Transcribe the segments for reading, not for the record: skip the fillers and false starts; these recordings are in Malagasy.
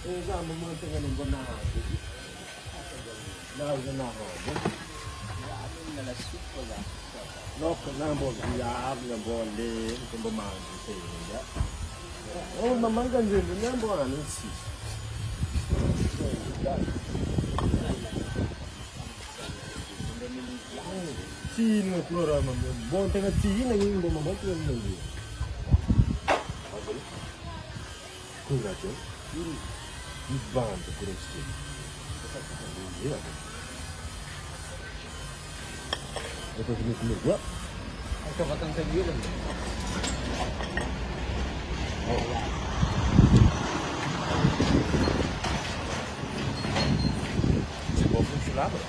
Esatto, molto che non bonato. No, no, nella suppola. No, non vuol dire, non vuol dire, non vuol mangiare. Oh, ma manca di non buono, non si. Sì, non plora, ma buon te sì, non buon molto non dire. Cosa c'è? Il bando questo. E poi mi qua. Ecco fatto anche io. Si può funzionare.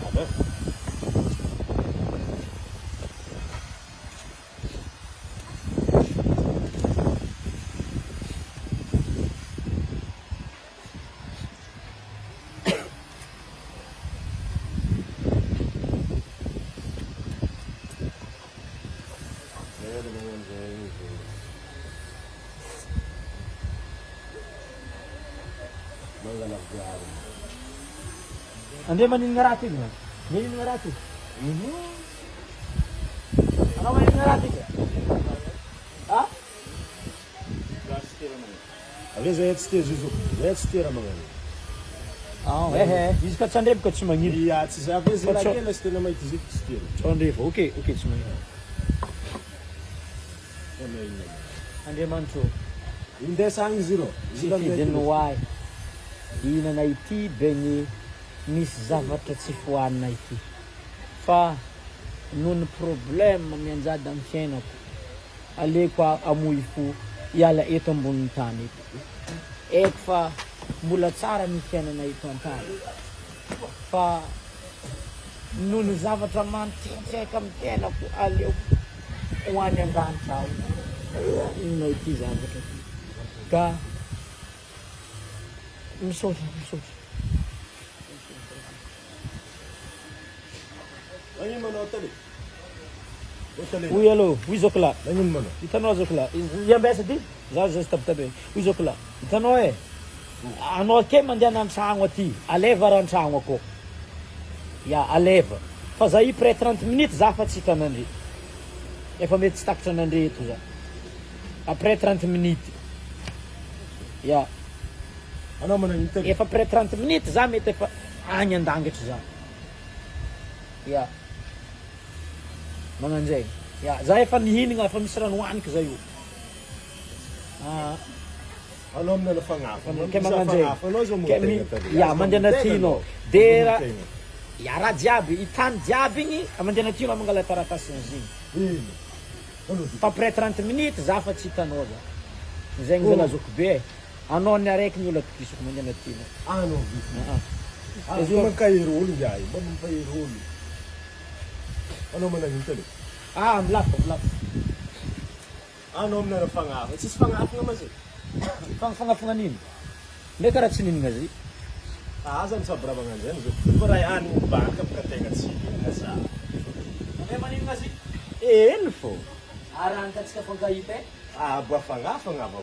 Vabbè. Ande manin ngaratin mo. Manin ngaratin. Ano manin ngaratin ka? Ha? Às vezes é de ter Jesus, é de ter a mão. Oh, Izy ka tsy andrefy ka tsy magnino. E às vezes é daquelas que não mais dizer que ter. Tsy andrefy. Okey tsy magnino. Andriamanitro. Indesa any zero. Fidiny hoay. Ihinana ity Beignet misy zavatra tsy fohanina ity. Fa noho ny problème mianjady amin'ny fiainako. Aleko amoy fo hiala eto ambonin'ny tany eto. Eko fa mbola tsara ny fiainana eto an-tany. Fa noho ny zavatra mantentseka amin'ny fiainako aleo ho any an-danitra aho. Inona ity zavatra ity. Ka misaotra. Ano manao tali? Oui allô, oui zokla. Ano manao? Hitanao zokla. Iambesa ty? Zaho tabitabe. Oui zokla. Hitanao anao ke mandeha an-tragno aty. Aleva raha an-tragno akao. Ya, aleva. Fa za i près 30 minutes za fa tsy hitanandre. Efa mety tsy takatra anandre eto za. Après 30 minutes. Ya. Ano manao tali? Efa après 30 minutes za mety efa agny andangitra za. Ya. Magnanjay. Ya, za efa nihinagna efa misy rano hoaniky za io. Ano manao fagnafa? Ke magnanjay. Ano zo mo tali? Ya, mandeha natino. Dera ya raha jiaby, i tany jiaby igny, mandeha natino mangala taratasy zigny. Fa après 30 minutes za fa tsy hitanao za. Zegny zalazoko be. Anao ny araiky ny olo atokisako mandeha natino. Ano bi. Azo magkairool jay, magpairool. Ano manao tali? Mlapo. Ano manao fagnafa? Sis fagnafa nga mas. Fangafanga nini? Ndeka raha tsy ninigna zy. Azan sa brabangan dyan. Kuray ano baka pagkatengat sige na sa. May maninigna zy? Eno fo. Arang ka tsika pagkaipe? Buwa fagnafa nga ba?